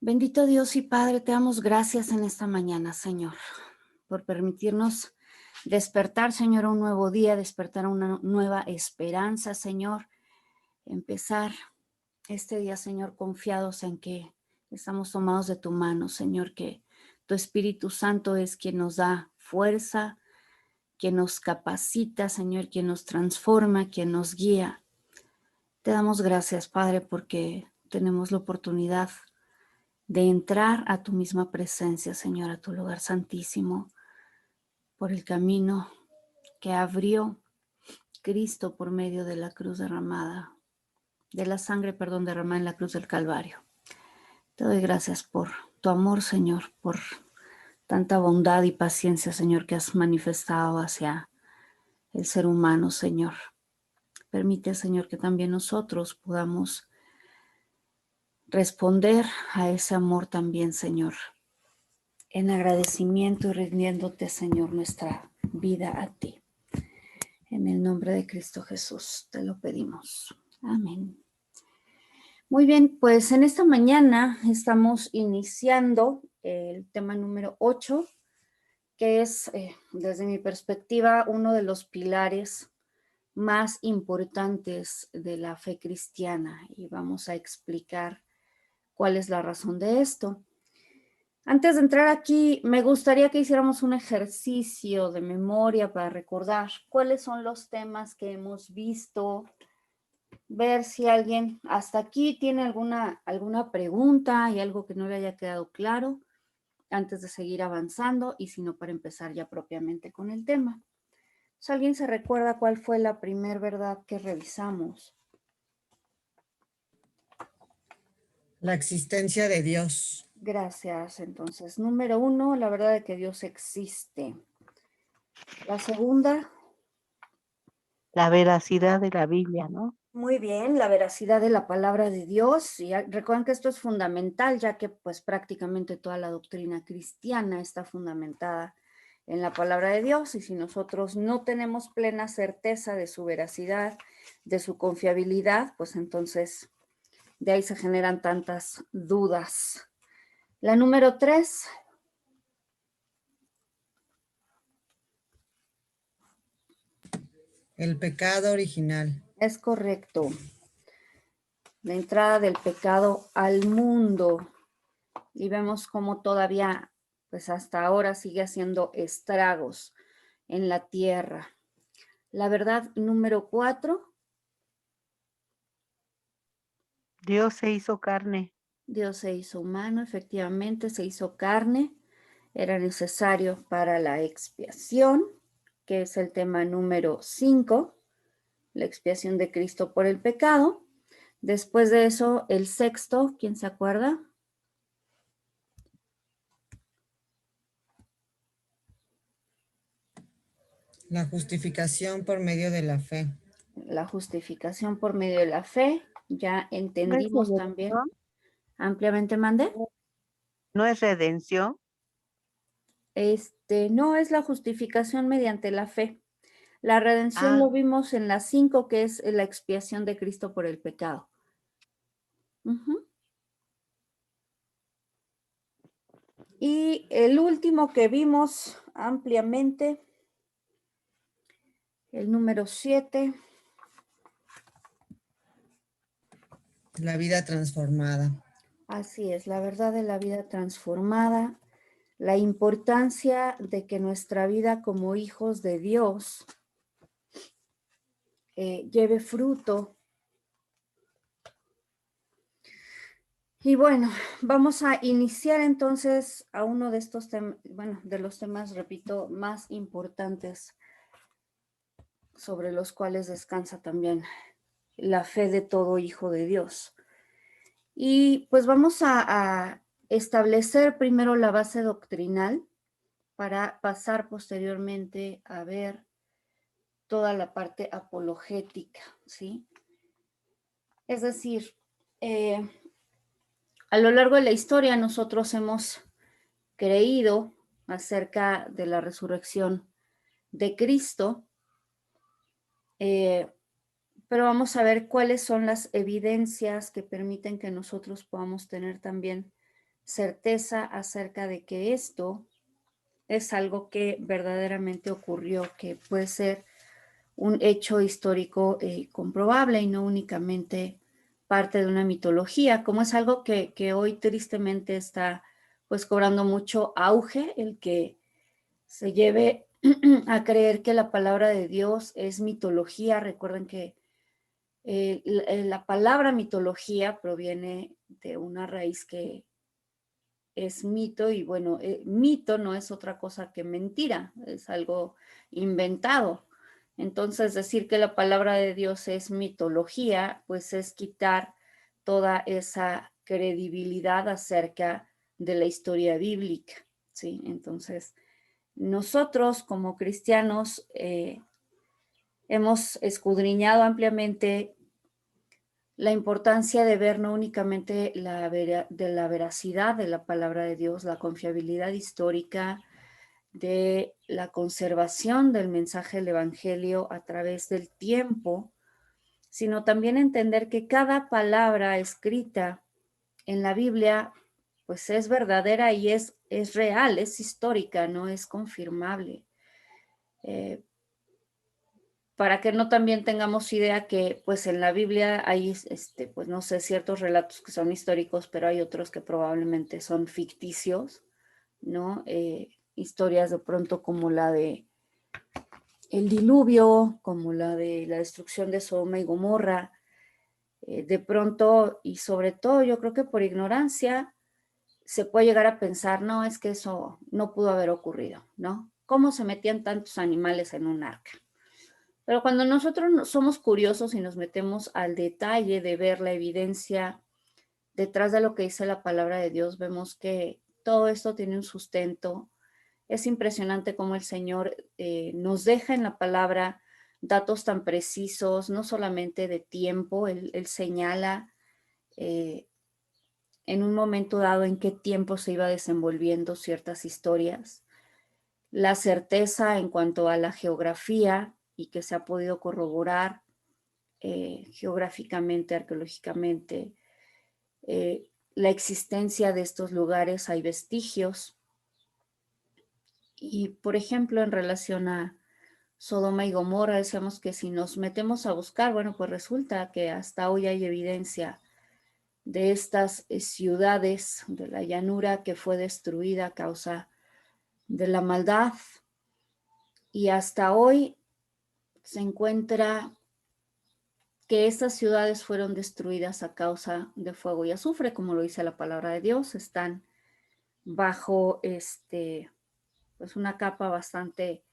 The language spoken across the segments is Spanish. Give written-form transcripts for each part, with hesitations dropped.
Bendito Dios y Padre, te damos gracias en esta mañana, Señor, por permitirnos despertar, Señor, a un nuevo día, despertar a una nueva esperanza, Señor. Empezar este día, Señor, confiados en que estamos tomados de tu mano, Señor, que tu Espíritu Santo es quien nos da fuerza, quien nos capacita, Señor, quien nos transforma, quien nos guía. Te damos gracias, Padre, porque tenemos la oportunidad de entrar a tu misma presencia, Señor, a tu lugar santísimo, por el camino que abrió Cristo por medio de la cruz derramada, de la sangre, perdón, derramada en la cruz del Calvario. Te doy gracias por tu amor, Señor, por tanta bondad y paciencia, Señor, que has manifestado hacia el ser humano, Señor. Permite, Señor, que también nosotros podamos responder a ese amor también, Señor, en agradecimiento y rindiéndote, Señor, nuestra vida a ti. En el nombre de Cristo Jesús te lo pedimos. Amén. Muy bien, pues en esta mañana estamos iniciando el tema número 8, que es, desde mi perspectiva, uno de los pilares más importantes de la fe cristiana, y vamos a explicar cuál es la razón de esto. Antes de entrar aquí, me gustaría que hiciéramos un ejercicio de memoria para recordar cuáles son los temas que hemos visto, ver si alguien hasta aquí tiene alguna pregunta y algo que no le haya quedado claro antes de seguir avanzando, y si no, para empezar ya propiamente con el tema. Si alguien se recuerda cuál fue la primer verdad que revisamos. La existencia de Dios. Gracias. Entonces, número 1, la verdad de que Dios existe. La segunda, La veracidad de la Biblia, ¿no? muy bien, la veracidad de la palabra de Dios. Y recuerden que esto es fundamental, ya que pues prácticamente toda la doctrina cristiana está fundamentada en la palabra de Dios, y si nosotros no tenemos plena certeza de su veracidad, de su confiabilidad, pues entonces de ahí se generan tantas dudas. La número 3. El pecado original. Es correcto. La entrada del pecado al mundo. Y vemos cómo todavía, pues hasta ahora sigue haciendo estragos en la tierra. La verdad número 4. Dios se hizo carne. Dios se hizo humano, efectivamente, se hizo carne. Era necesario para la expiación, que es el tema número 5, la expiación de Cristo por el pecado. Después de eso, el sexto, ¿quién se acuerda? La justificación por medio de la fe. La justificación por medio de la fe. Ya ¿No es entendimos también redención? ampliamente, mande. ¿No es redención? No es la justificación mediante la fe. La redención Ah, lo vimos en la 5, que es la expiación de Cristo por el pecado. Ujú. Y el último que vimos ampliamente, el número 7. La vida transformada. Así es, la verdad de la vida transformada, la importancia de que nuestra vida como hijos de Dios lleve fruto. Y bueno, vamos a iniciar entonces a uno de estos temas, bueno, de los temas, repito, más importantes sobre los cuales descansa también la fe de todo hijo de Dios. Y pues vamos a establecer primero la base doctrinal para pasar posteriormente a ver toda la parte apologética, ¿sí? Es decir, a lo largo de la historia nosotros hemos creído acerca de la resurrección de Cristo, pero vamos a ver cuáles son las evidencias que permiten que nosotros podamos tener también certeza acerca de que esto es algo que verdaderamente ocurrió, que puede ser un hecho histórico comprobable y no únicamente parte de una mitología, como es algo que hoy tristemente está pues cobrando mucho auge, el que se lleve a creer que la palabra de Dios es mitología. Recuerden que la palabra mitología proviene de una raíz que es mito y bueno, mito no es otra cosa que mentira, es algo inventado. Entonces, decir que la palabra de Dios es mitología, pues es quitar toda esa credibilidad acerca de la historia bíblica, ¿sí? Entonces, nosotros como cristianos hemos escudriñado ampliamente la importancia de ver no únicamente de la veracidad de la palabra de Dios, la confiabilidad histórica de la conservación del mensaje del Evangelio a través del tiempo, sino también entender que cada palabra escrita en la Biblia pues es verdadera y es real, es histórica, no es confirmable. Para que no también tengamos idea que pues en la Biblia hay, pues no sé, ciertos relatos que son históricos, pero hay otros que probablemente son ficticios, ¿no? Historias de pronto como la de el diluvio, como la de la destrucción de Sodoma y Gomorra, de pronto y sobre todo yo creo que por ignorancia se puede llegar a pensar, no, es que eso no pudo haber ocurrido, ¿no? ¿Cómo se metían tantos animales en un arca? Pero cuando nosotros somos curiosos y nos metemos al detalle de ver la evidencia detrás de lo que dice la palabra de Dios, vemos que todo esto tiene un sustento. Es impresionante cómo el Señor nos deja en la palabra datos tan precisos, no solamente de tiempo, Él señala en un momento dado en qué tiempo se iba desenvolviendo ciertas historias, la certeza en cuanto a la geografía y que se ha podido corroborar geográficamente, arqueológicamente, la existencia de estos lugares, hay vestigios. Y, por ejemplo, en relación a Sodoma y Gomorra, decíamos que si nos metemos a buscar, bueno, pues resulta que hasta hoy hay evidencia de estas ciudades de la llanura que fue destruida a causa de la maldad. Y hasta hoy se encuentra que estas ciudades fueron destruidas a causa de fuego y azufre, como lo dice la palabra de Dios, están bajo pues una capa bastante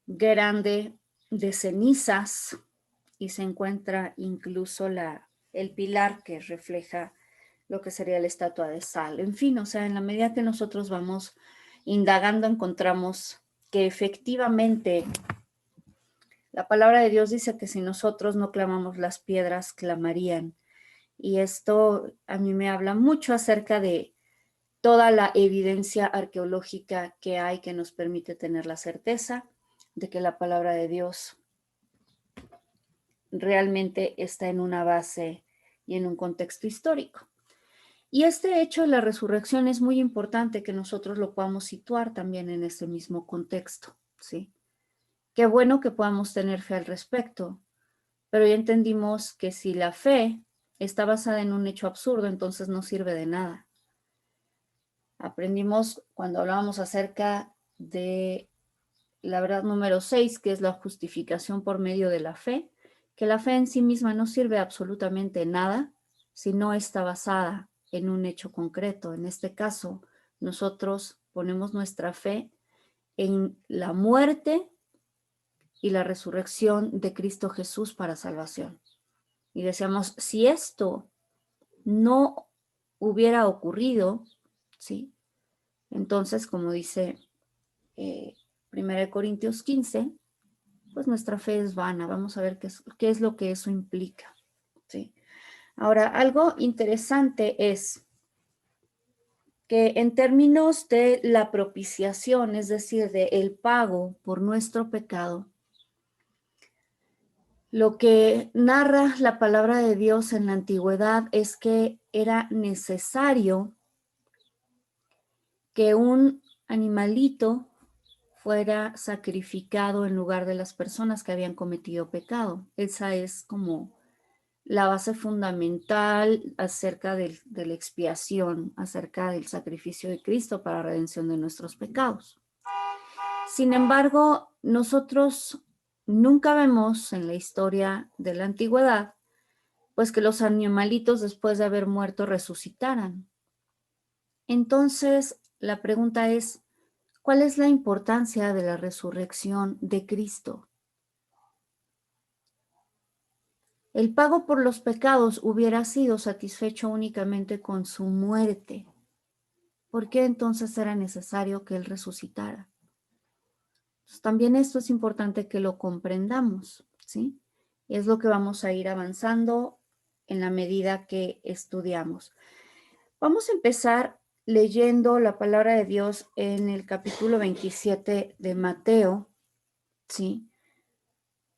grande de cenizas y se encuentra incluso el pilar que refleja lo que sería la estatua de sal. En fin, o sea, en la medida que nosotros vamos indagando, encontramos que efectivamente la palabra de Dios dice que si nosotros no clamamos, las piedras clamarían. Y esto a mí me habla mucho acerca de toda la evidencia arqueológica que hay que nos permite tener la certeza de que la palabra de Dios realmente está en una base y en un contexto histórico. Y este hecho de la resurrección es muy importante que nosotros lo podamos situar también en ese mismo contexto, ¿sí? Qué bueno que podamos tener fe al respecto, pero ya entendimos que si la fe está basada en un hecho absurdo, entonces no sirve de nada. Aprendimos cuando hablábamos acerca de la verdad número 6, que es la justificación por medio de la fe, que la fe en sí misma no sirve absolutamente nada si no está basada en un hecho concreto. En este caso, nosotros ponemos nuestra fe en la muerte y la resurrección de Cristo Jesús para salvación. Y decíamos, si esto no hubiera ocurrido, ¿sí? Entonces, como dice 1 Corintios 15, pues nuestra fe es vana. Vamos a ver qué es lo que eso implica, ¿sí? Ahora, algo interesante es que en términos de la propiciación, es decir, de el pago por nuestro pecado, lo que narra la palabra de Dios en la antigüedad es que era necesario que un animalito fuera sacrificado en lugar de las personas que habían cometido pecado. Esa es como la base fundamental acerca de la expiación, acerca del sacrificio de Cristo para redención de nuestros pecados. Sin embargo, nosotros nunca vemos en la historia de la antigüedad, pues que los animalitos después de haber muerto resucitaran. Entonces, la pregunta es, ¿cuál es la importancia de la resurrección de Cristo? El pago por los pecados hubiera sido satisfecho únicamente con su muerte. ¿Por qué entonces era necesario que Él resucitara? Pues también esto es importante que lo comprendamos, ¿sí? Es lo que vamos a ir avanzando en la medida que estudiamos. Vamos a empezar leyendo la palabra de Dios en el capítulo 27 de Mateo, ¿sí?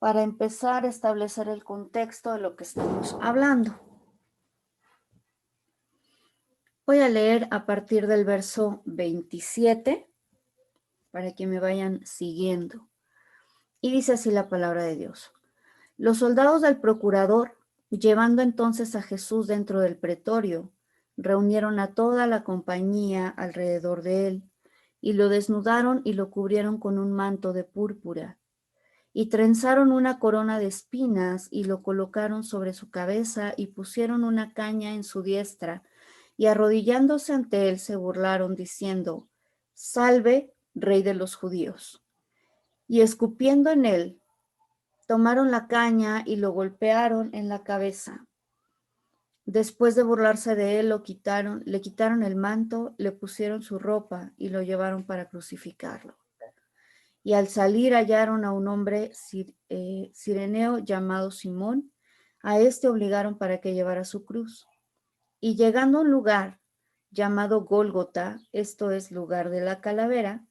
Para empezar a establecer el contexto de lo que estamos hablando. Voy a leer a partir del verso 27 para que me vayan siguiendo. Y dice así la palabra de Dios. Los soldados del procurador, llevando entonces a Jesús dentro del pretorio, reunieron a toda la compañía alrededor de él, y lo desnudaron y lo cubrieron con un manto de púrpura, y trenzaron una corona de espinas y lo colocaron sobre su cabeza y pusieron una caña en su diestra, y arrodillándose ante él se burlaron diciendo, Salve, Rey de los judíos. Y escupiendo en él, tomaron la caña y lo golpearon en la cabeza. Después de burlarse de él, le quitaron el manto, le pusieron su ropa y lo llevaron para crucificarlo. Y al salir hallaron a un hombre cireneo llamado Simón. A este obligaron para que llevara su cruz. Y llegando a un lugar llamado Gólgota, esto es lugar de la calavera,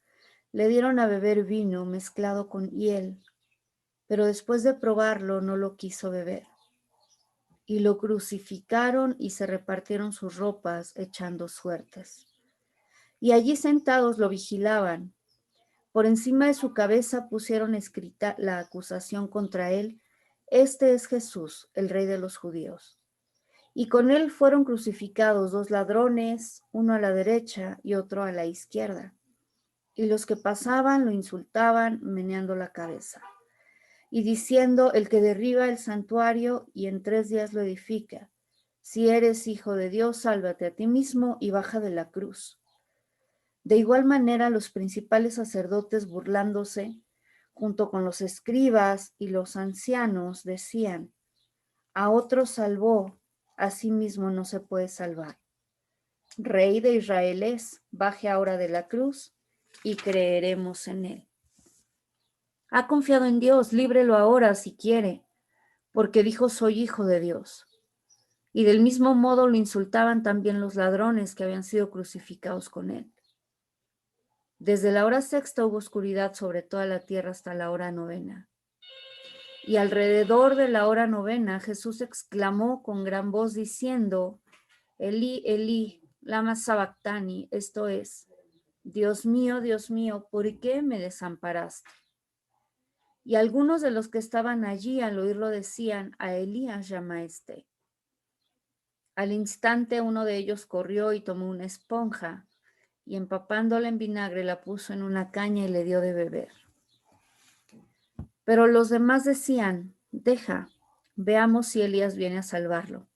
le dieron a beber vino mezclado con hiel, pero después de probarlo no lo quiso beber. Y lo crucificaron y se repartieron sus ropas echando suertes. Y allí sentados lo vigilaban. Por encima de su cabeza pusieron escrita la acusación contra él, Este es Jesús, el Rey de los judíos. Y con él fueron crucificados 2 ladrones, uno a la derecha y otro a la izquierda. Y los que pasaban lo insultaban, meneando la cabeza, y diciendo, el que derriba el santuario y en 3 días lo edifica, si eres hijo de Dios, sálvate a ti mismo y baja de la cruz. De igual manera, los principales sacerdotes, burlándose, junto con los escribas y los ancianos, decían, a otro salvó, a sí mismo no se puede salvar. Rey de Israel es, baje ahora de la cruz y creeremos en él. Ha confiado en Dios, líbrelo ahora si quiere, porque dijo soy hijo de Dios. Y del mismo modo lo insultaban también los ladrones que habían sido crucificados con él. Desde la hora 6 hubo oscuridad sobre toda la tierra hasta la hora 9. Y alrededor de la hora 9 Jesús exclamó con gran voz diciendo, Elí, Elí, lama sabactani, esto es, Dios mío, ¿por qué me desamparaste? Y algunos de los que estaban allí al oírlo decían, a Elías llama este. Al instante uno de ellos corrió y tomó una esponja y empapándola en vinagre la puso en una caña y le dio de beber. Pero los demás decían, deja, veamos si Elías viene a salvarlo.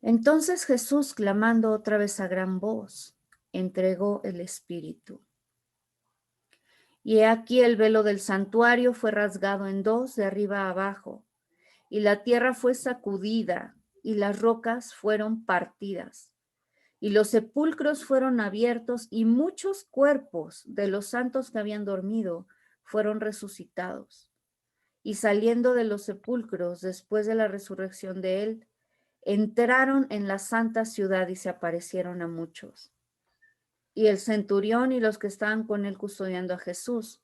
Entonces Jesús, clamando otra vez a gran voz, entregó el espíritu. Y he aquí el velo del santuario fue rasgado en 2 de arriba a abajo, y la tierra fue sacudida, y las rocas fueron partidas, y los sepulcros fueron abiertos, y muchos cuerpos de los santos que habían dormido fueron resucitados. Y saliendo de los sepulcros después de la resurrección de él, entraron en la santa ciudad y se aparecieron a muchos. Y el centurión y los que estaban con él custodiando a Jesús,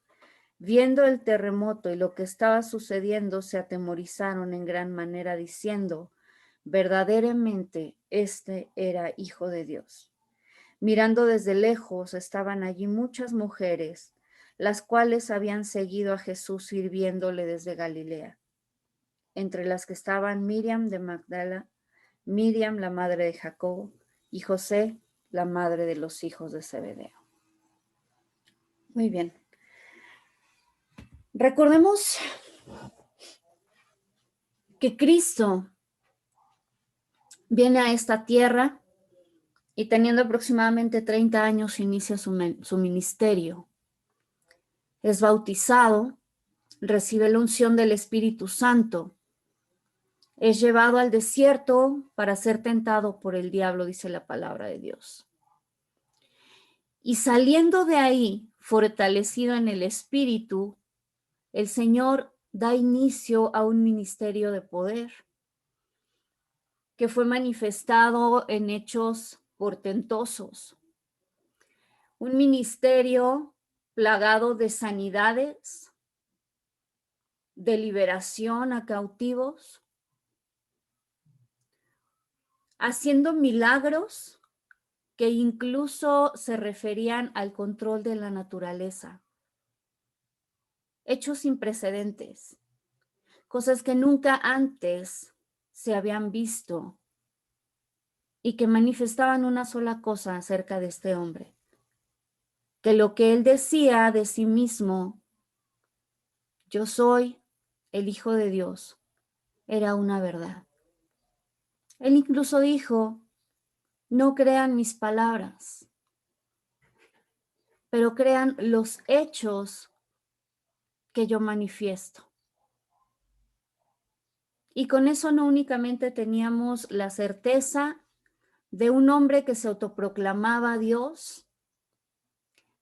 viendo el terremoto y lo que estaba sucediendo, se atemorizaron en gran manera, diciendo, verdaderamente este era Hijo de Dios. Mirando desde lejos, estaban allí muchas mujeres, las cuales habían seguido a Jesús sirviéndole desde Galilea, entre las que estaban Miriam de Magdala, Miriam, la madre de Jacobo, y José, la madre de los hijos de Zebedeo. Muy bien. Recordemos que Cristo viene a esta tierra y teniendo aproximadamente 30 años inicia su ministerio. Es bautizado, recibe la unción del Espíritu Santo, es llevado al desierto para ser tentado por el diablo, dice la palabra de Dios. Y saliendo de ahí, fortalecido en el Espíritu, el Señor da inicio a un ministerio de poder que fue manifestado en hechos portentosos. Un ministerio plagado de sanidades, de liberación a cautivos, haciendo milagros que incluso se referían al control de la naturaleza. Hechos sin precedentes, cosas que nunca antes se habían visto y que manifestaban una sola cosa acerca de este hombre, que lo que él decía de sí mismo, yo soy el Hijo de Dios, era una verdad. Él incluso dijo, no crean mis palabras, pero crean los hechos que yo manifiesto. Y con eso no únicamente teníamos la certeza de un hombre que se autoproclamaba Dios,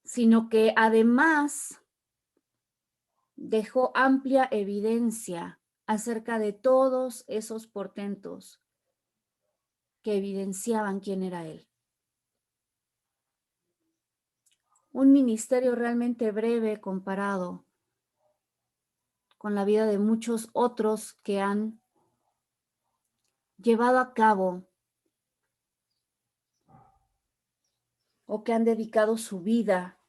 sino que además dejó amplia evidencia acerca de todos esos portentos que evidenciaban quién era él. Un ministerio realmente breve comparado con la vida de muchos otros que han llevado a cabo o que han dedicado su vida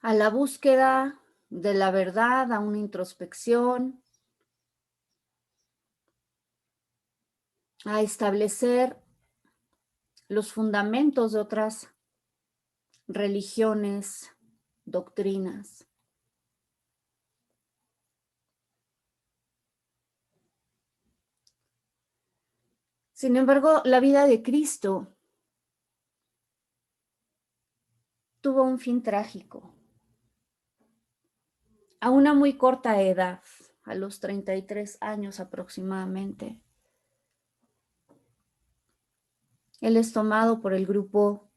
a la búsqueda de la verdad, a una introspección, a establecer los fundamentos de otras religiones, doctrinas. Sin embargo, la vida de Cristo tuvo un fin trágico. A una muy corta edad, a los 33 años aproximadamente, él es tomado por el grupo,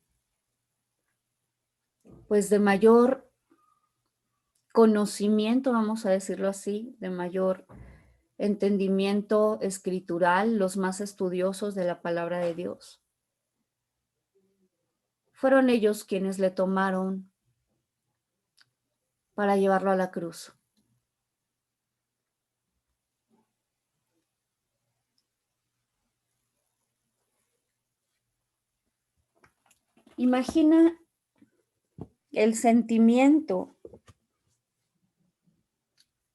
pues, de mayor conocimiento, vamos a decirlo así, de mayor entendimiento escritural, los más estudiosos de la palabra de Dios. Fueron ellos quienes le tomaron para llevarlo a la cruz. Imagina el sentimiento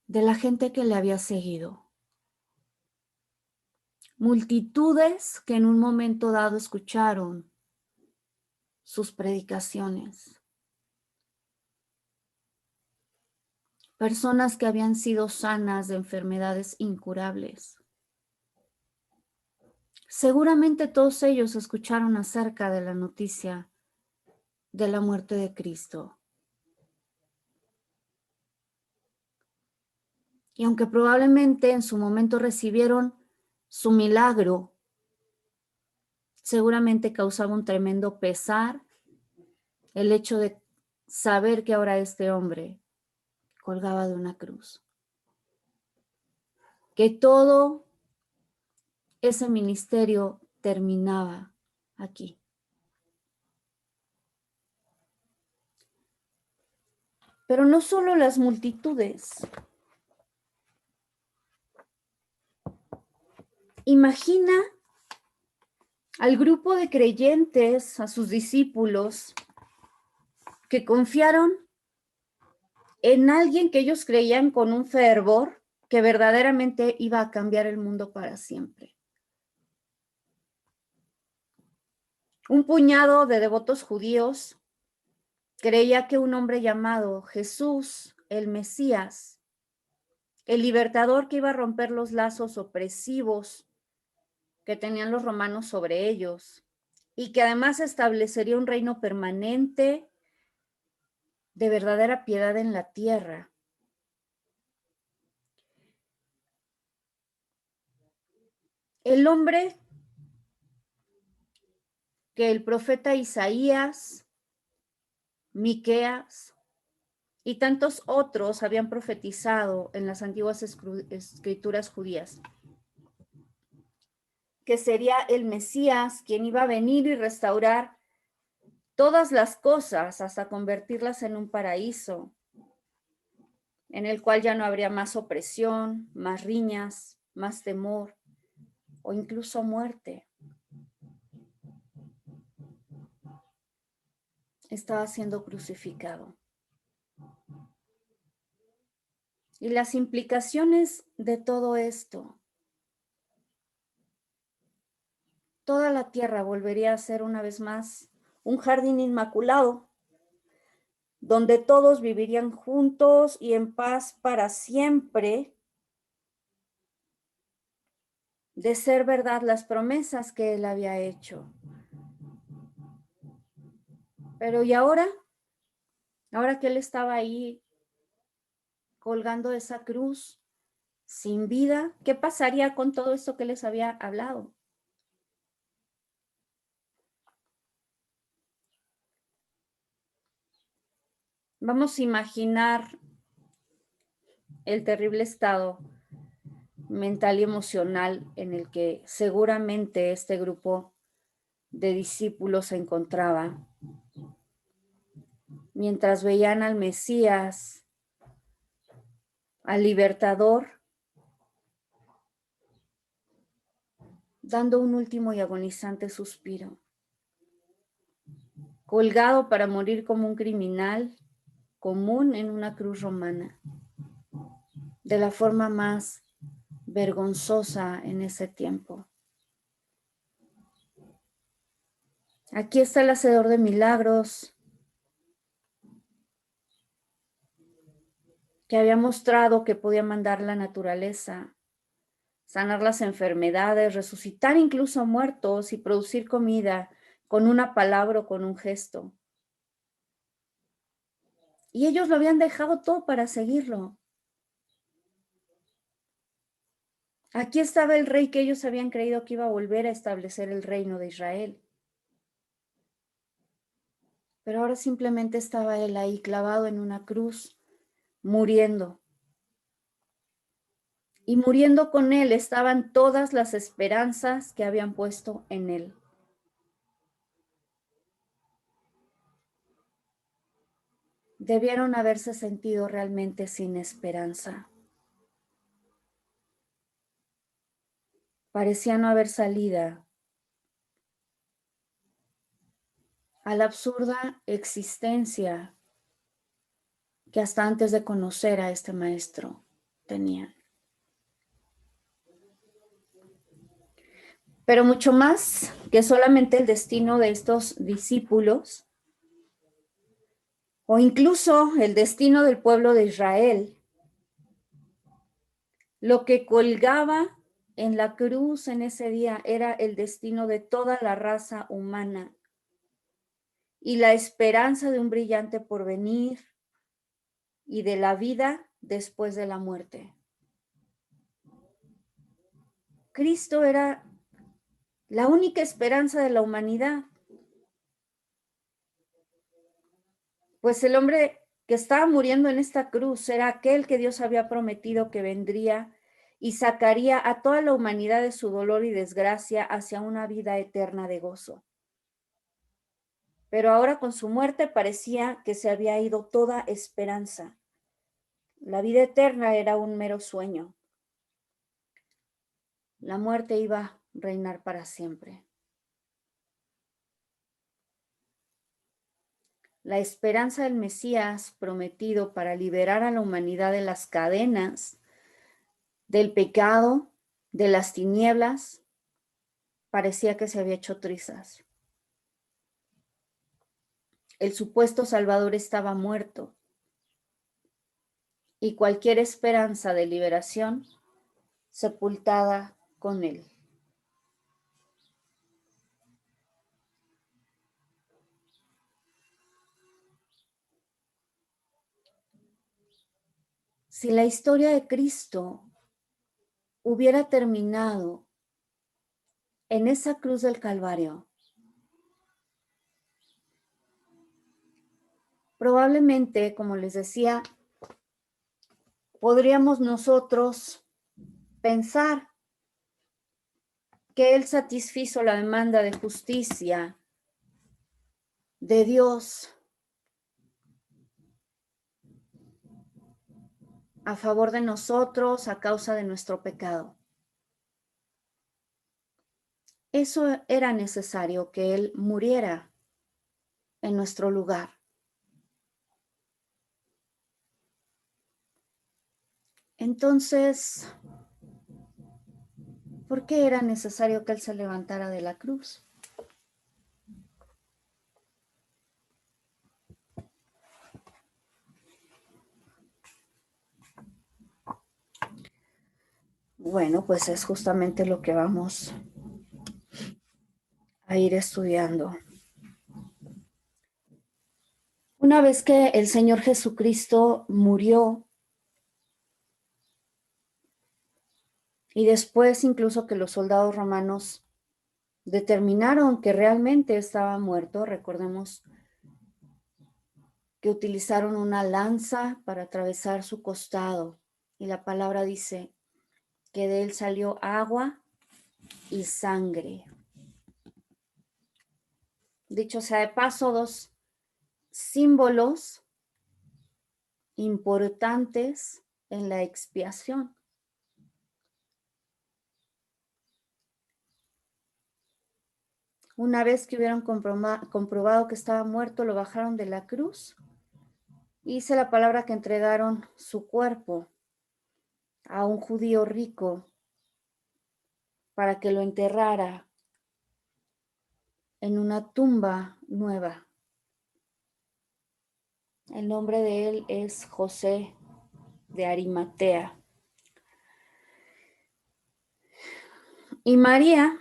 de la gente que le había seguido. Multitudes que en un momento dado escucharon sus predicaciones. Personas que habían sido sanas de enfermedades incurables. Seguramente todos ellos escucharon acerca de la noticia de la muerte de Cristo. Y aunque probablemente en su momento recibieron su milagro, seguramente causaba un tremendo pesar el hecho de saber que ahora este hombre colgaba de una cruz. Que todo ese ministerio terminaba aquí. Pero no solo las multitudes. Imagina al grupo de creyentes, a sus discípulos, que confiaron en alguien que ellos creían con un fervor que verdaderamente iba a cambiar el mundo para siempre. Un puñado de devotos judíos creía que un hombre llamado Jesús, el Mesías, el libertador que iba a romper los lazos opresivos que tenían los romanos sobre ellos y que además establecería un reino permanente de verdadera piedad en la tierra. El hombre que el profeta Isaías, Miqueas y tantos otros habían profetizado en las antiguas escrituras judías, que sería el Mesías quien iba a venir y restaurar todas las cosas hasta convertirlas en un paraíso, en el cual ya no habría más opresión, más riñas, más temor o incluso muerte. Estaba siendo crucificado. Y las implicaciones de todo esto, toda la tierra volvería a ser una vez más un jardín inmaculado, donde todos vivirían juntos y en paz para siempre, de ser verdad las promesas que él había hecho. Pero ¿y ahora? Ahora que él estaba ahí colgando esa cruz sin vida, ¿qué pasaría con todo esto que les había hablado? Vamos a imaginar el terrible estado mental y emocional en el que seguramente este grupo de discípulos se encontraba mientras veían al Mesías, al libertador, dando un último y agonizante suspiro, colgado para morir como un criminal común en una cruz romana, de la forma más vergonzosa en ese tiempo. Aquí está el hacedor de milagros, que había mostrado que podía mandar la naturaleza, sanar las enfermedades, resucitar incluso a muertos y producir comida con una palabra o con un gesto. Y ellos lo habían dejado todo para seguirlo. Aquí estaba el rey que ellos habían creído que iba a volver a establecer el reino de Israel. Pero ahora simplemente estaba él ahí clavado en una cruz, muriendo. Y muriendo con él estaban todas las esperanzas que habían puesto en él. Debieron haberse sentido realmente sin esperanza. Parecía no haber salida a la absurda existencia que hasta antes de conocer a este maestro tenían. Pero mucho más que solamente el destino de estos discípulos, o incluso el destino del pueblo de Israel, lo que colgaba en la cruz en ese día era el destino de toda la raza humana y la esperanza de un brillante porvenir y de la vida después de la muerte. Cristo era la única esperanza de la humanidad, pues el hombre que estaba muriendo en esta cruz era aquel que Dios había prometido que vendría y sacaría a toda la humanidad de su dolor y desgracia hacia una vida eterna de gozo. Pero ahora con su muerte parecía que se había ido toda esperanza. La vida eterna era un mero sueño. La muerte iba a reinar para siempre. la esperanza del Mesías prometido para liberar a la humanidad de las cadenas, del pecado, de las tinieblas, parecía que se había hecho trizas. El supuesto Salvador estaba muerto y cualquier esperanza de liberación sepultada con él. Si la historia de Cristo hubiera terminado en esa cruz del Calvario, probablemente, como les decía, podríamos nosotros pensar que Él satisfizo la demanda de justicia de Dios a favor de nosotros a causa de nuestro pecado. Eso era necesario, que Él muriera en nuestro lugar. Entonces, ¿por qué era necesario que Él se levantara de la cruz? Bueno, pues es justamente lo que vamos a ir estudiando. Una vez que el Señor Jesucristo murió, y después incluso que los soldados romanos determinaron que realmente estaba muerto, recordemos que utilizaron una lanza para atravesar su costado, y la palabra dice que de él salió agua y sangre. Dicho sea de paso, dos símbolos importantes en la expiación. Una vez que hubieran comprobado que estaba muerto, lo bajaron de la cruz. Y dice la palabra que entregaron su cuerpo a un judío rico para que lo enterrara en una tumba nueva. El nombre de él es José de Arimatea. Y María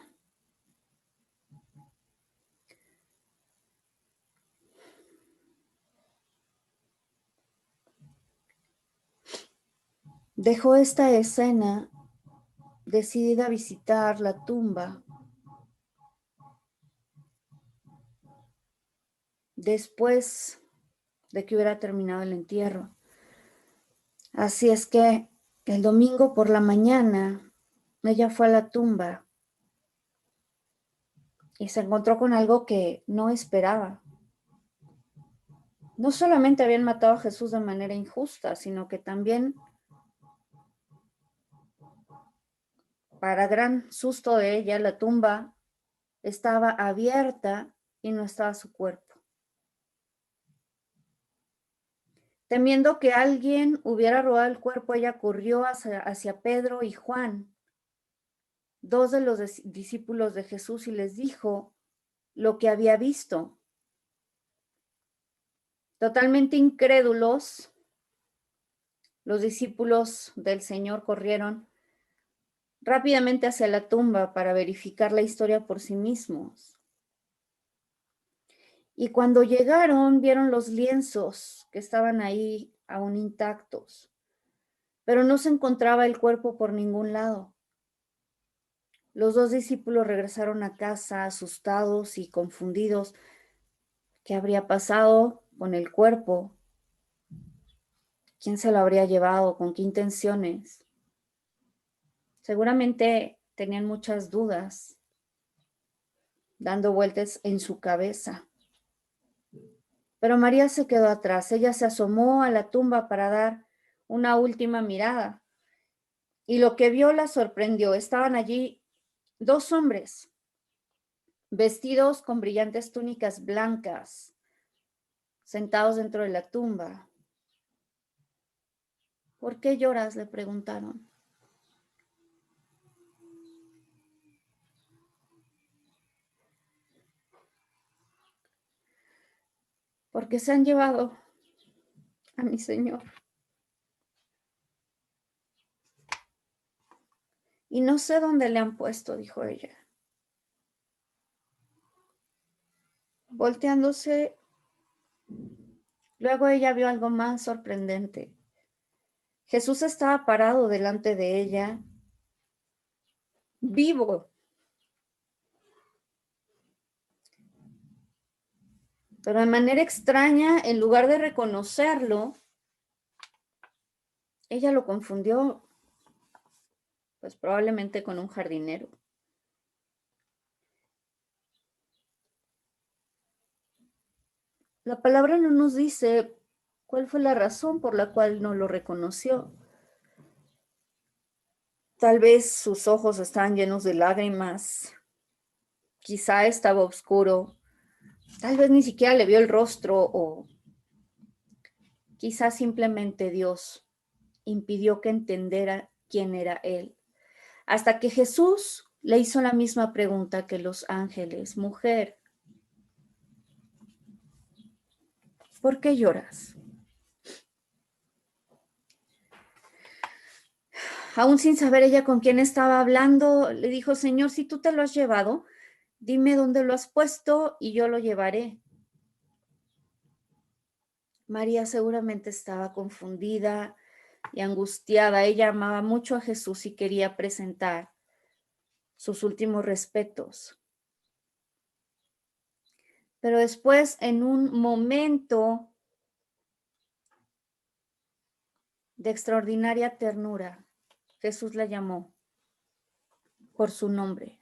dejó esta escena decidida a visitar la tumba después de que hubiera terminado el entierro. Así es que el domingo por la mañana ella fue a la tumba y se encontró con algo que no esperaba. No solamente habían matado a Jesús de manera injusta, sino que también, para gran susto de ella, la tumba estaba abierta y no estaba su cuerpo. Temiendo que alguien hubiera robado el cuerpo, ella corrió hacia Pedro y Juan, dos de los discípulos de Jesús, y les dijo lo que había visto. Totalmente incrédulos, los discípulos del Señor corrieron rápidamente hacia la tumba para verificar la historia por sí mismos. Y cuando llegaron, vieron los lienzos que estaban ahí aún intactos, pero no se encontraba el cuerpo por ningún lado. Los dos discípulos regresaron a casa asustados y confundidos. ¿Qué habría pasado con el cuerpo? ¿Quién se lo habría llevado? ¿Con qué intenciones? Seguramente tenían muchas dudas dando vueltas en su cabeza. Pero María se quedó atrás. Ella se asomó a la tumba para dar una última mirada. Y lo que vio la sorprendió. Estaban allí dos hombres vestidos con brillantes túnicas blancas, sentados dentro de la tumba. ¿Por qué lloras?, le preguntaron. Porque se han llevado a mi Señor. Y no sé dónde le han puesto, dijo ella. Volteándose, luego ella vio algo más sorprendente. Jesús estaba parado delante de ella, vivo. Pero de manera extraña, en lugar de reconocerlo, ella lo confundió, pues probablemente con un jardinero. La palabra no nos dice cuál fue la razón por la cual no lo reconoció. Tal vez sus ojos estaban llenos de lágrimas, quizá estaba oscuro, tal vez ni siquiera le vio el rostro o quizá simplemente Dios impidió que entendiera quién era él. Hasta que Jesús le hizo la misma pregunta que los ángeles: mujer, ¿por qué lloras? Aún sin saber ella con quién estaba hablando, le dijo: Señor, si tú te lo has llevado, dime dónde lo has puesto y yo lo llevaré. María seguramente estaba confundida y angustiada. Ella amaba mucho a Jesús y quería presentar sus últimos respetos. Pero después, en un momento de extraordinaria ternura, Jesús la llamó por su nombre.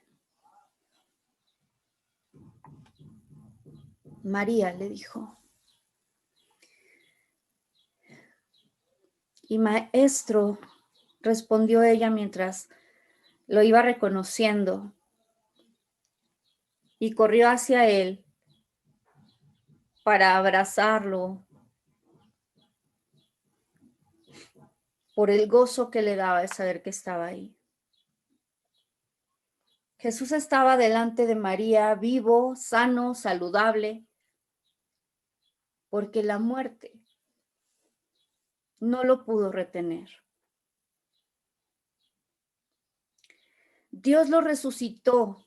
María, le dijo. Y maestro, respondió ella mientras lo iba reconociendo, y corrió hacia él para abrazarlo por el gozo que le daba de saber que estaba ahí. Jesús estaba delante de María, vivo, sano, saludable, porque la muerte no lo pudo retener. Dios lo resucitó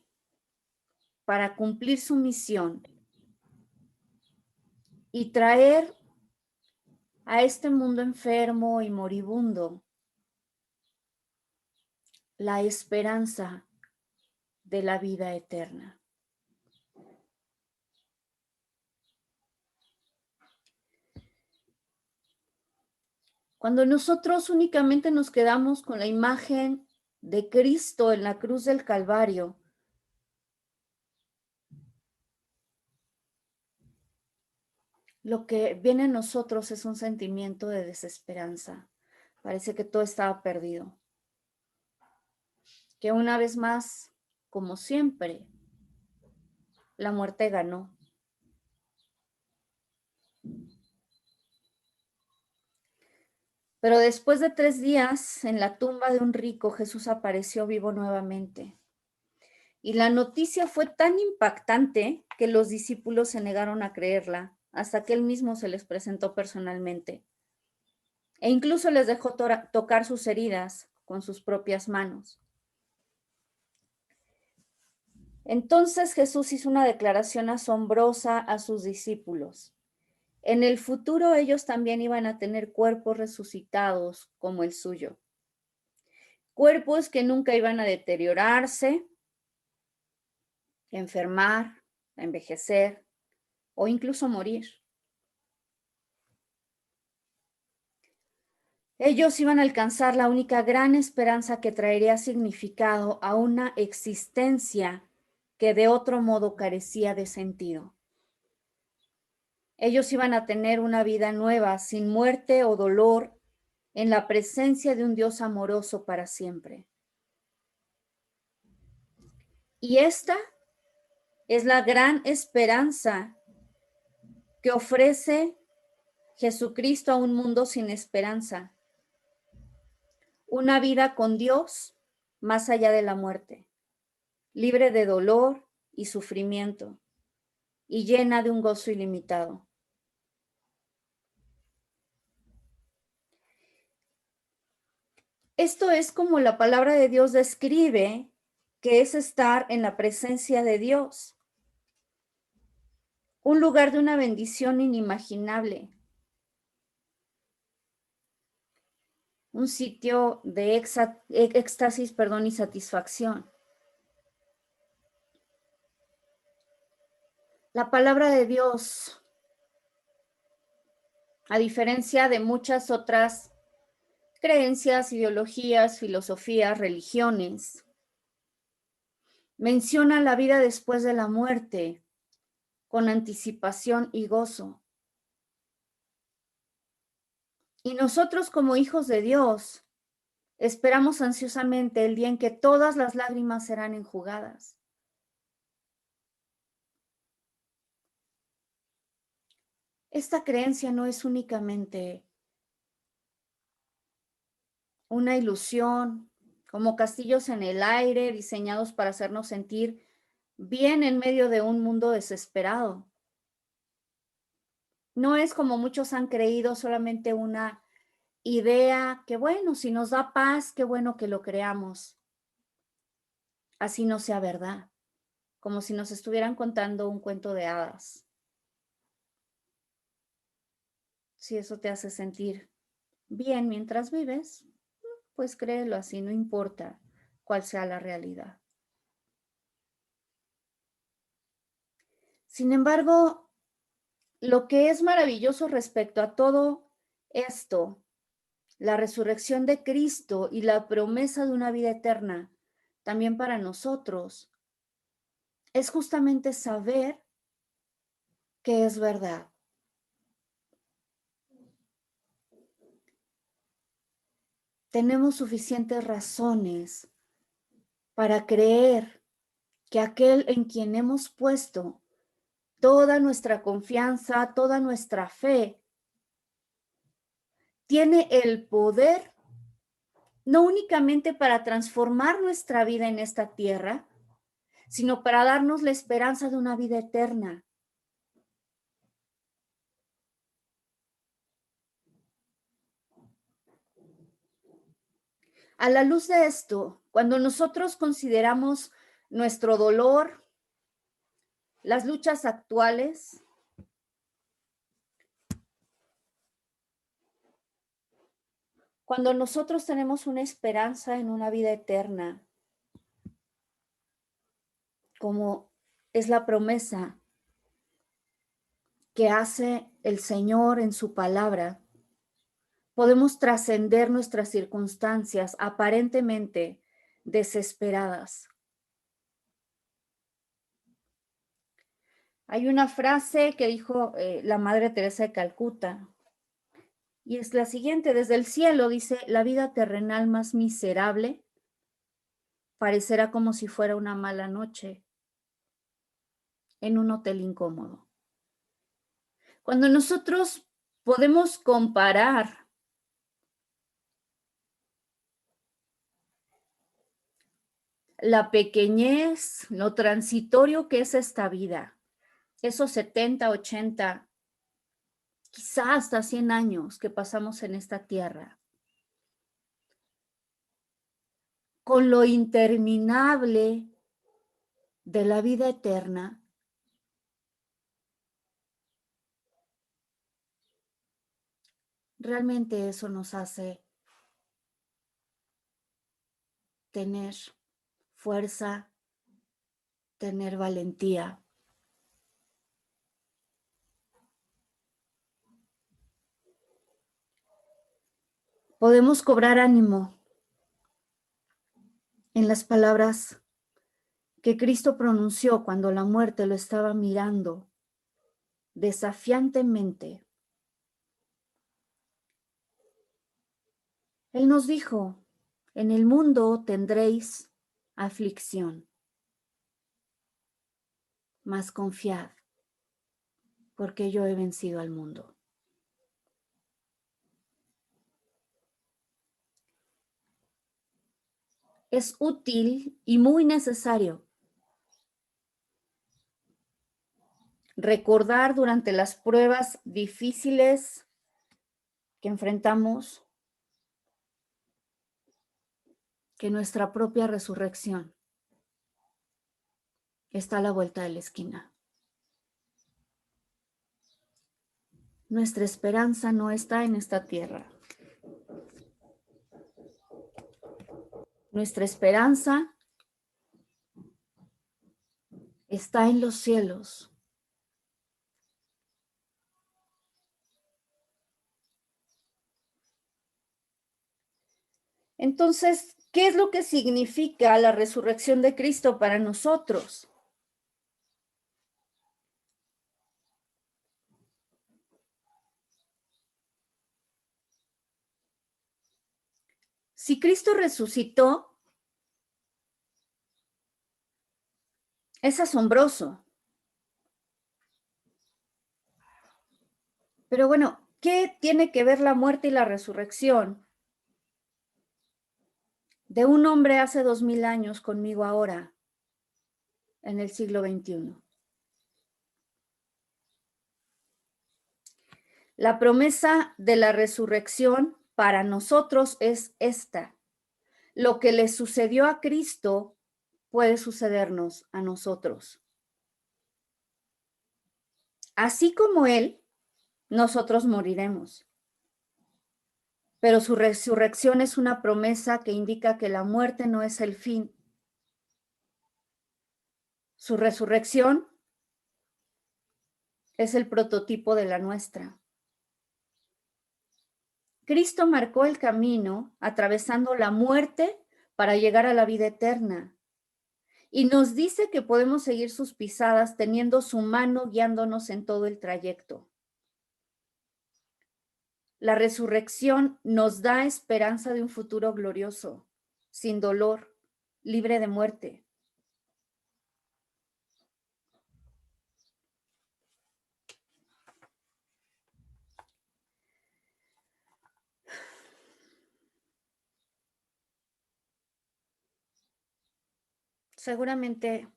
para cumplir su misión y traer a este mundo enfermo y moribundo la esperanza de la vida eterna. Cuando nosotros únicamente nos quedamos con la imagen de Cristo en la cruz del Calvario, lo que viene a nosotros es un sentimiento de desesperanza. Parece que todo estaba perdido. Que una vez más, como siempre, la muerte ganó. Pero después de 3 días, en la tumba de un rico, Jesús apareció vivo nuevamente. Y la noticia fue tan impactante que los discípulos se negaron a creerla, hasta que él mismo se les presentó personalmente. E incluso les dejó tocar sus heridas con sus propias manos. Entonces Jesús hizo una declaración asombrosa a sus discípulos. En el futuro ellos también iban a tener cuerpos resucitados como el suyo. Cuerpos que nunca iban a deteriorarse, enfermar, envejecer o incluso morir. Ellos iban a alcanzar la única gran esperanza que traería significado a una existencia que de otro modo carecía de sentido. Ellos iban a tener una vida nueva, sin muerte o dolor, en la presencia de un Dios amoroso para siempre. Y esta es la gran esperanza que ofrece Jesucristo a un mundo sin esperanza, una vida con Dios más allá de la muerte, libre de dolor y sufrimiento y llena de un gozo ilimitado. Esto es como la palabra de Dios describe que es estar en la presencia de Dios, un lugar de una bendición inimaginable, un sitio de éxtasis, y satisfacción. La palabra de Dios, a diferencia de muchas otras creencias, ideologías, filosofías, religiones, menciona la vida después de la muerte con anticipación y gozo. Y nosotros como hijos de Dios esperamos ansiosamente el día en que todas las lágrimas serán enjugadas. Esta creencia no es únicamente una ilusión, como castillos en el aire diseñados para hacernos sentir bien en medio de un mundo desesperado. No es como muchos han creído solamente una idea que bueno, si nos da paz, qué bueno que lo creamos. Así no sea verdad, como si nos estuvieran contando un cuento de hadas. Si eso te hace sentir bien mientras vives, pues créelo así, no importa cuál sea la realidad. Sin embargo, lo que es maravilloso respecto a todo esto, la resurrección de Cristo y la promesa de una vida eterna, también para nosotros, es justamente saber que es verdad. Tenemos suficientes razones para creer que aquel en quien hemos puesto toda nuestra confianza, toda nuestra fe, tiene el poder no únicamente para transformar nuestra vida en esta tierra, sino para darnos la esperanza de una vida eterna. A la luz de esto, cuando nosotros consideramos nuestro dolor, las luchas actuales, cuando nosotros tenemos una esperanza en una vida eterna, como es la promesa que hace el Señor en su palabra, podemos trascender nuestras circunstancias aparentemente desesperadas. Hay una frase que dijo la Madre Teresa de Calcuta, y es la siguiente: desde el cielo, dice, la vida terrenal más miserable parecerá como si fuera una mala noche en un hotel incómodo. Cuando nosotros podemos comparar la pequeñez, lo transitorio que es esta vida, esos 70, 80, quizás hasta 100 años que pasamos en esta tierra, con lo interminable de la vida eterna, realmente eso nos hace tener fuerza, tener valentía. Podemos cobrar ánimo en las palabras que Cristo pronunció cuando la muerte lo estaba mirando desafiantemente. Él nos dijo, en el mundo tendréis aflicción, mas confiad, porque yo he vencido al mundo. Es útil y muy necesario recordar durante las pruebas difíciles que enfrentamos que nuestra propia resurrección está a la vuelta de la esquina. Nuestra esperanza no está en esta tierra. Nuestra esperanza está en los cielos. Entonces, ¿qué es lo que significa la resurrección de Cristo para nosotros? Si Cristo resucitó, es asombroso. Pero bueno, ¿qué tiene que ver la muerte y la resurrección de un hombre hace 2000 años conmigo ahora, en el siglo XXI? La promesa de la resurrección para nosotros es esta. Lo que le sucedió a Cristo puede sucedernos a nosotros. Así como Él, nosotros moriremos. Pero su resurrección es una promesa que indica que la muerte no es el fin. Su resurrección es el prototipo de la nuestra. Cristo marcó el camino atravesando la muerte para llegar a la vida eterna. Y nos dice que podemos seguir sus pisadas teniendo su mano guiándonos en todo el trayecto. La resurrección nos da esperanza de un futuro glorioso, sin dolor, libre de muerte. Seguramente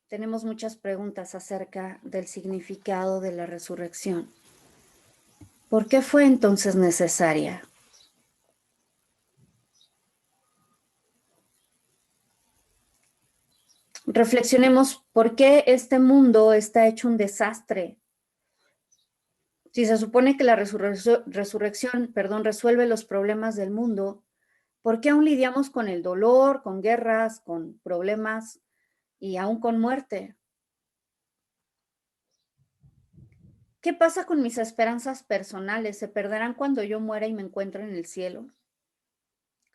tenemos muchas preguntas acerca del significado de la resurrección. ¿Por qué fue entonces necesaria? Reflexionemos por qué este mundo está hecho un desastre. Si se supone que la resurrección, resuelve los problemas del mundo, ¿por qué aún lidiamos con el dolor, con guerras, con problemas y aún con muerte? ¿Qué pasa con mis esperanzas personales? ¿Se perderán cuando yo muera y me encuentre en el cielo?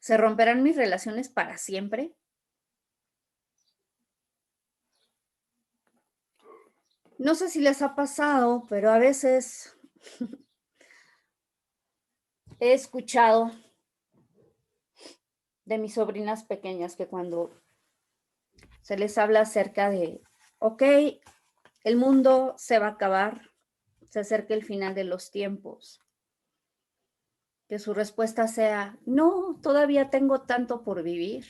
¿Se romperán mis relaciones para siempre? No sé si les ha pasado, pero a veces he escuchado de mis sobrinas pequeñas que cuando se les habla acerca de, ok, el mundo se va a acabar, se acerca el final de los tiempos, que su respuesta sea, no, todavía tengo tanto por vivir.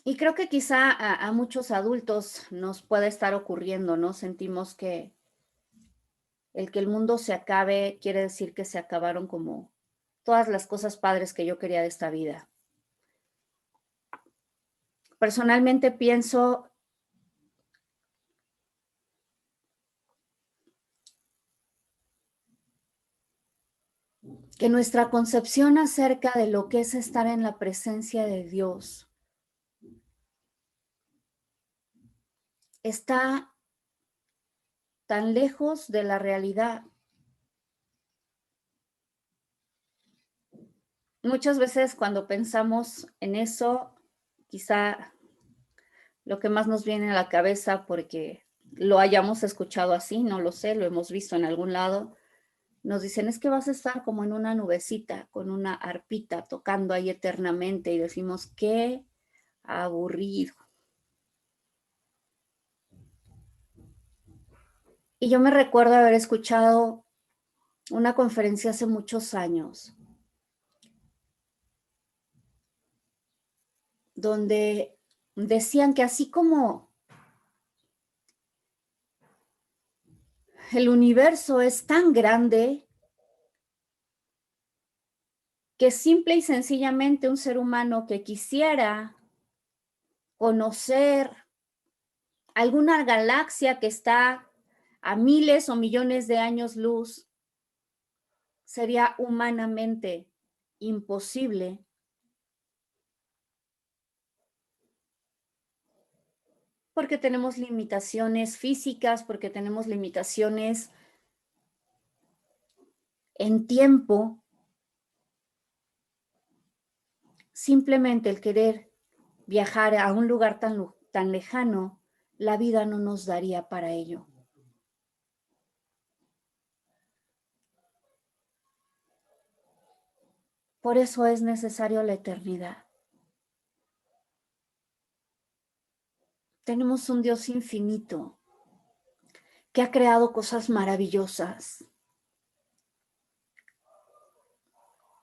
Y creo que quizá a muchos adultos nos puede estar ocurriendo, ¿no? Sentimos que el mundo se acabe quiere decir que se acabaron como todas las cosas padres que yo quería de esta vida. Personalmente pienso que nuestra concepción acerca de lo que es estar en la presencia de Dios está tan lejos de la realidad. Muchas veces cuando pensamos en eso, quizá lo que más nos viene a la cabeza, porque lo hayamos escuchado así, no lo sé, lo hemos visto en algún lado, nos dicen, es que vas a estar como en una nubecita, con una arpita, tocando ahí eternamente, y decimos, qué aburrido. Y yo me recuerdo haber escuchado una conferencia hace muchos años, donde decían que así como el universo es tan grande, que simple y sencillamente un ser humano que quisiera conocer alguna galaxia que está a miles o millones de años luz, sería humanamente imposible. Porque tenemos limitaciones físicas, porque tenemos limitaciones en tiempo. Simplemente el querer viajar a un lugar tan lejano, la vida no nos daría para ello. Por eso es necesario la eternidad. Tenemos un Dios infinito que ha creado cosas maravillosas.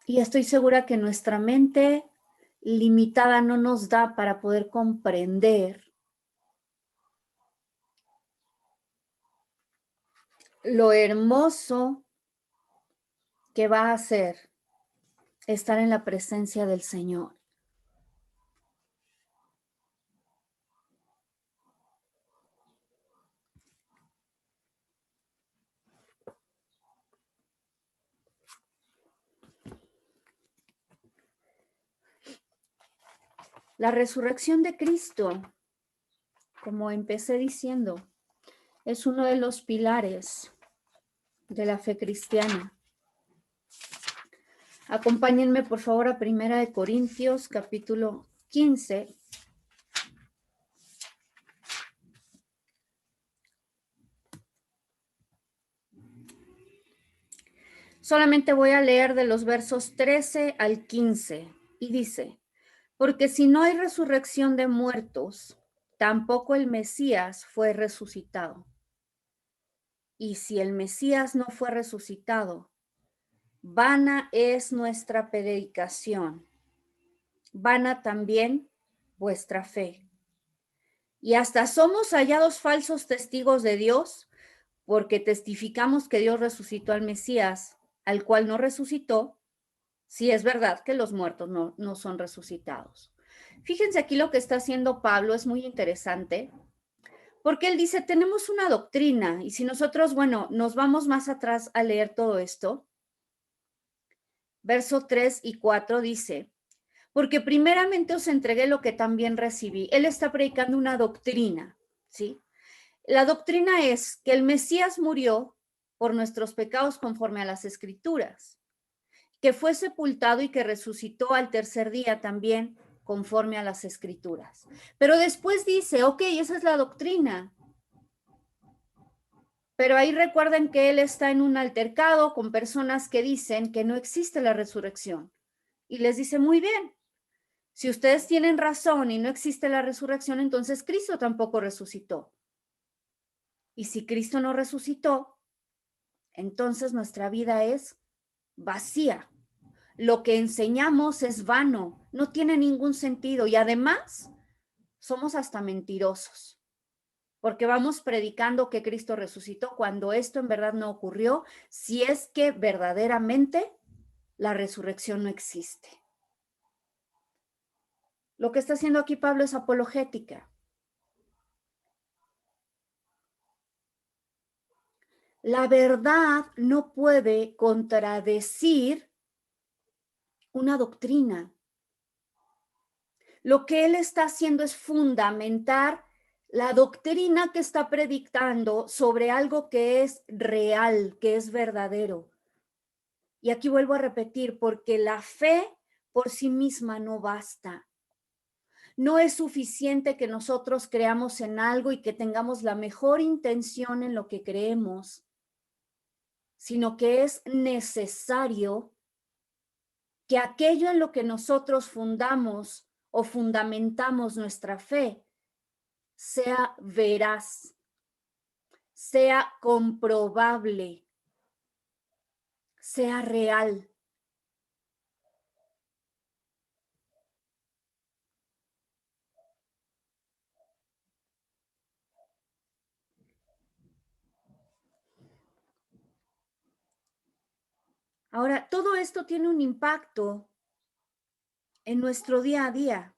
Y estoy segura que nuestra mente limitada no nos da para poder comprender lo hermoso que va a ser estar en la presencia del Señor. La resurrección de Cristo, como empecé diciendo, es uno de los pilares de la fe cristiana. Acompáñenme por favor a 1 Corintios capítulo 15. Solamente voy a leer de los versos 13 al 15 y dice: porque si no hay resurrección de muertos, tampoco el Mesías fue resucitado. Y si el Mesías no fue resucitado, vana es nuestra predicación, vana también vuestra fe. Y hasta somos hallados falsos testigos de Dios, porque testificamos que Dios resucitó al Mesías, al cual no resucitó, si es verdad que los muertos no son resucitados. Fíjense aquí lo que está haciendo Pablo, es muy interesante, porque él dice, tenemos una doctrina, y si nosotros, nos vamos más atrás a leer todo esto, verso 3 y 4 dice, porque primeramente os entregué lo que también recibí. Él está predicando una doctrina, ¿sí? La doctrina es que el Mesías murió por nuestros pecados conforme a las Escrituras, que fue sepultado y que resucitó al tercer día también conforme a las Escrituras. Pero después dice, ok, esa es la doctrina. Pero ahí recuerden que él está en un altercado con personas que dicen que no existe la resurrección. Y les dice, muy bien, si ustedes tienen razón y no existe la resurrección, entonces Cristo tampoco resucitó. Y si Cristo no resucitó, entonces nuestra vida es vacía. Lo que enseñamos es vano, no tiene ningún sentido y además somos hasta mentirosos, porque vamos predicando que Cristo resucitó cuando esto en verdad no ocurrió, si es que verdaderamente la resurrección no existe. Lo que está haciendo aquí Pablo es apologética. La verdad no puede contradecir una doctrina. Lo que él está haciendo es fundamentar la doctrina que está predicando sobre algo que es real, que es verdadero. Y aquí vuelvo a repetir, porque la fe por sí misma no basta. No es suficiente que nosotros creamos en algo y que tengamos la mejor intención en lo que creemos, sino que es necesario que aquello en lo que nosotros fundamos o fundamentamos nuestra fe sea veraz, sea comprobable, sea real. Ahora, todo esto tiene un impacto en nuestro día a día.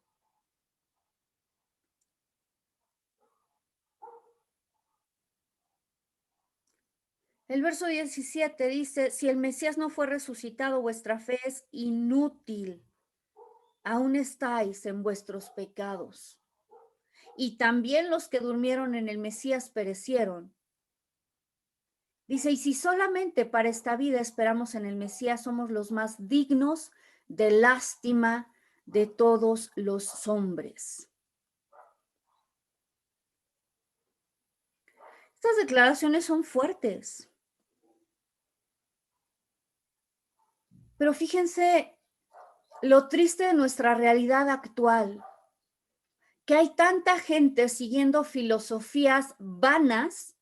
El verso 17 dice, si el Mesías no fue resucitado, vuestra fe es inútil. Aún estáis en vuestros pecados. Y también los que durmieron en el Mesías perecieron. Dice, y si solamente para esta vida esperamos en el Mesías, somos los más dignos de lástima de todos los hombres. Estas declaraciones son fuertes. Pero fíjense lo triste de nuestra realidad actual, que hay tanta gente siguiendo filosofías vanas,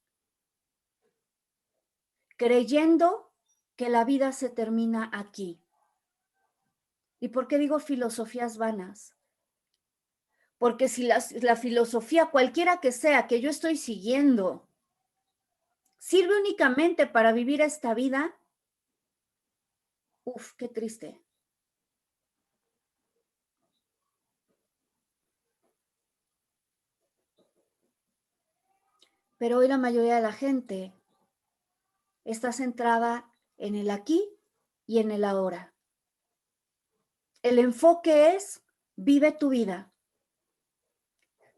creyendo que la vida se termina aquí. ¿Y por qué digo filosofías vanas? Porque si la filosofía, cualquiera que sea, que yo estoy siguiendo, sirve únicamente para vivir esta vida, uf, qué triste. Pero hoy la mayoría de la gente está centrada en el aquí y en el ahora. El enfoque es, vive tu vida.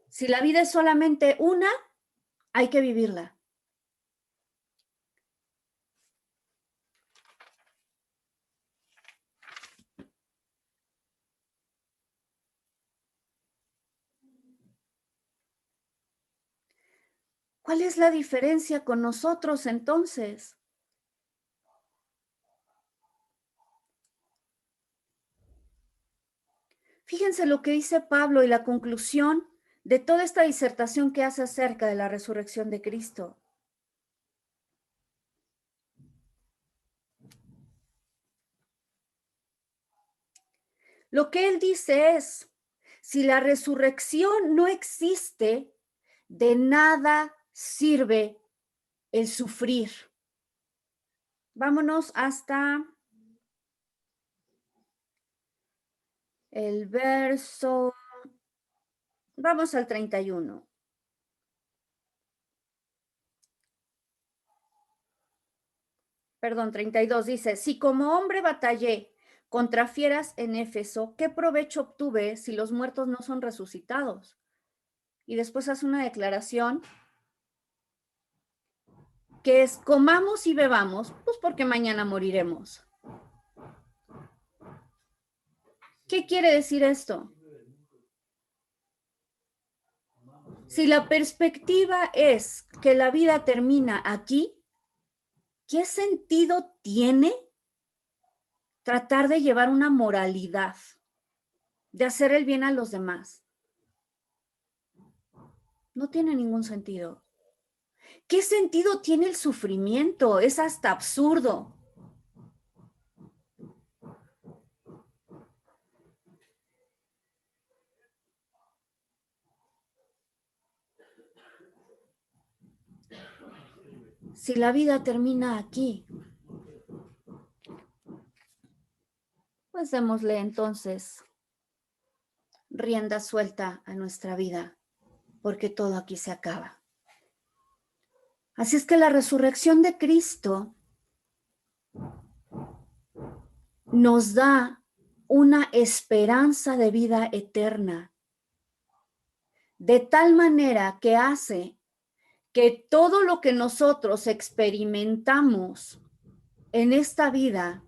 Si la vida es solamente una, hay que vivirla. ¿Cuál es la diferencia con nosotros entonces? Fíjense lo que dice Pablo y la conclusión de toda esta disertación que hace acerca de la resurrección de Cristo. Lo que él dice es, si la resurrección no existe, de nada sirve el sufrir. Vámonos hasta el verso, vamos al 31. Perdón, 32 dice, si como hombre batallé contra fieras en Éfeso, ¿qué provecho obtuve si los muertos no son resucitados? Y después hace una declaración que es, comamos y bebamos, pues porque mañana moriremos. ¿Qué quiere decir esto? Si la perspectiva es que la vida termina aquí, ¿qué sentido tiene tratar de llevar una moralidad, de hacer el bien a los demás? No tiene ningún sentido. ¿Qué sentido tiene el sufrimiento? Es hasta absurdo. Si la vida termina aquí, pues démosle entonces rienda suelta a nuestra vida, porque todo aquí se acaba. Así es que la resurrección de Cristo nos da una esperanza de vida eterna, de tal manera que hace que todo lo que nosotros experimentamos en esta vida,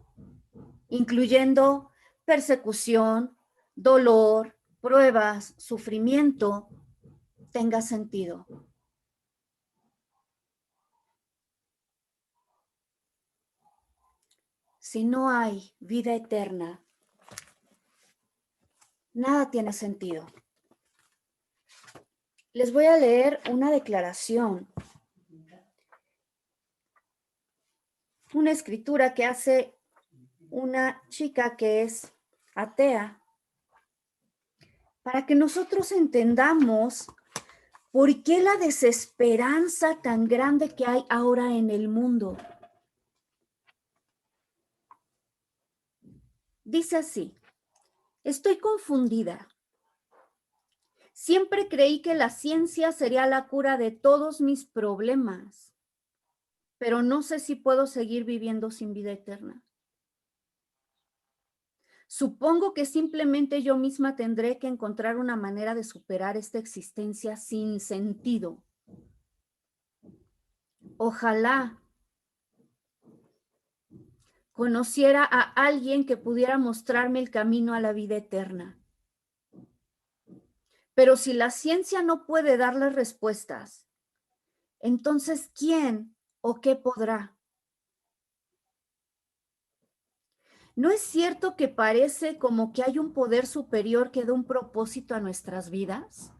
incluyendo persecución, dolor, pruebas, sufrimiento, tenga sentido. Si no hay vida eterna, nada tiene sentido. Les voy a leer una declaración, una escritura que hace una chica que es atea, para que nosotros entendamos por qué la desesperanza tan grande que hay ahora en el mundo. Dice así: estoy confundida. Siempre creí que la ciencia sería la cura de todos mis problemas, pero no sé si puedo seguir viviendo sin vida eterna. Supongo que simplemente yo misma tendré que encontrar una manera de superar esta existencia sin sentido. Ojalá conociera a alguien que pudiera mostrarme el camino a la vida eterna. Pero si la ciencia no puede dar las respuestas, entonces ¿quién o qué podrá? ¿No es cierto que parece como que hay un poder superior que da un propósito a nuestras vidas?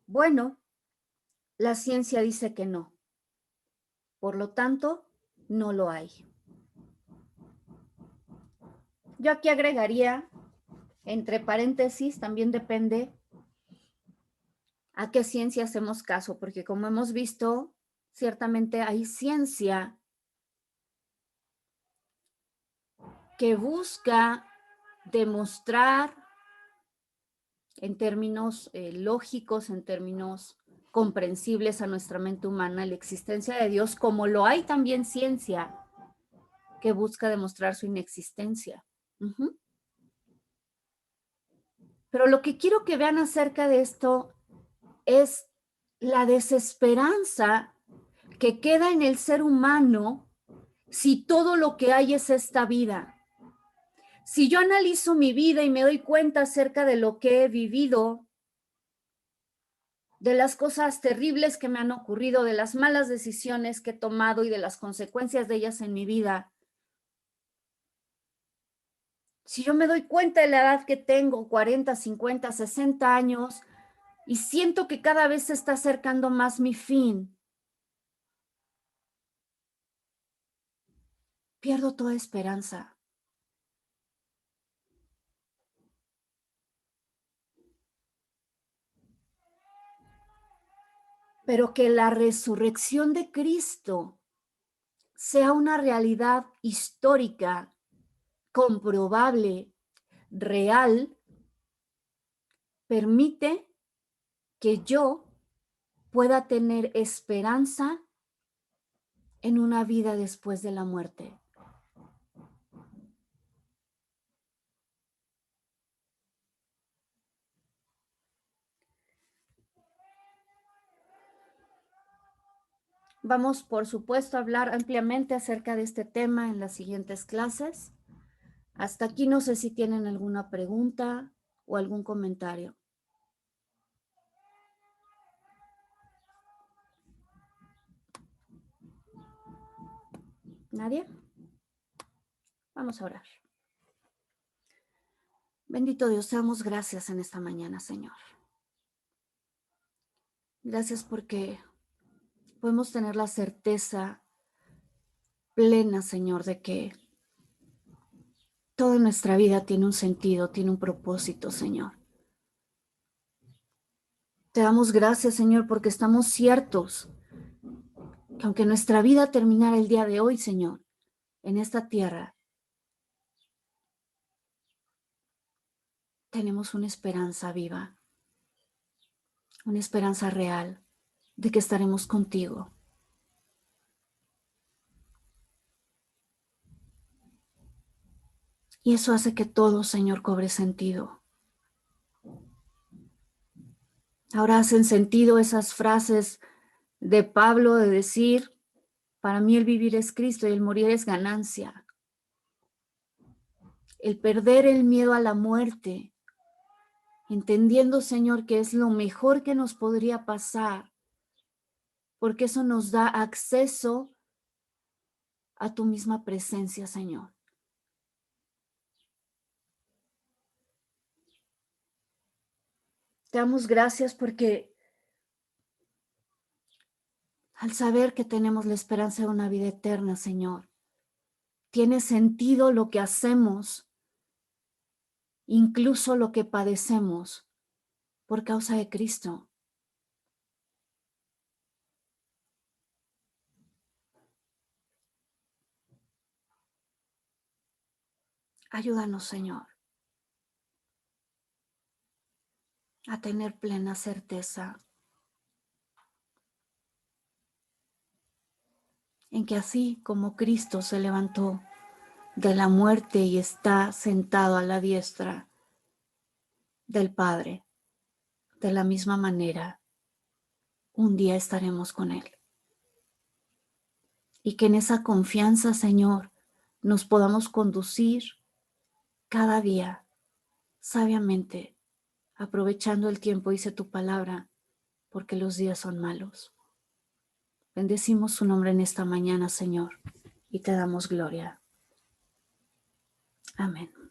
Bueno, la ciencia dice que no. Por lo tanto, no lo hay. Yo aquí agregaría, entre paréntesis, también depende a qué ciencia hacemos caso, porque como hemos visto, ciertamente hay ciencia que busca demostrar en términos lógicos, en términos comprensibles a nuestra mente humana, la existencia de Dios, como lo hay también ciencia que busca demostrar su inexistencia. Pero lo que quiero que vean acerca de esto es la desesperanza que queda en el ser humano si todo lo que hay es esta vida. Si yo analizo mi vida y me doy cuenta acerca de lo que he vivido, de las cosas terribles que me han ocurrido, de las malas decisiones que he tomado y de las consecuencias de ellas en mi vida, si yo me doy cuenta de la edad que tengo, 40, 50, 60 años, y siento que cada vez se está acercando más mi fin, pierdo toda esperanza. Pero que la resurrección de Cristo sea una realidad histórica, comprobable, real, permite que yo pueda tener esperanza en una vida después de la muerte. Vamos, por supuesto, a hablar ampliamente acerca de este tema en las siguientes clases. Hasta aquí no sé si tienen alguna pregunta o algún comentario. ¿Nadie? Vamos a orar. Bendito Dios, te damos gracias en esta mañana, Señor. Gracias porque podemos tener la certeza plena, Señor, de que toda nuestra vida tiene un sentido, tiene un propósito, Señor. Te damos gracias, Señor, porque estamos ciertos que aunque nuestra vida terminara el día de hoy, Señor, en esta tierra, tenemos una esperanza viva, una esperanza real de que estaremos contigo. Y eso hace que todo, Señor, cobre sentido. Ahora hacen sentido esas frases de Pablo de decir, para mí el vivir es Cristo y el morir es ganancia. El perder el miedo a la muerte, entendiendo, Señor, que es lo mejor que nos podría pasar, porque eso nos da acceso a tu misma presencia, Señor. Te damos gracias porque al saber que tenemos la esperanza de una vida eterna, Señor, tiene sentido lo que hacemos, incluso lo que padecemos por causa de Cristo. Ayúdanos, Señor, a tener plena certeza en que así como Cristo se levantó de la muerte y está sentado a la diestra del Padre, de la misma manera, un día estaremos con Él. Y que en esa confianza, Señor, nos podamos conducir cada día sabiamente, aprovechando el tiempo, dice tu palabra, porque los días son malos. Bendecimos su nombre en esta mañana, Señor, y te damos gloria. Amén.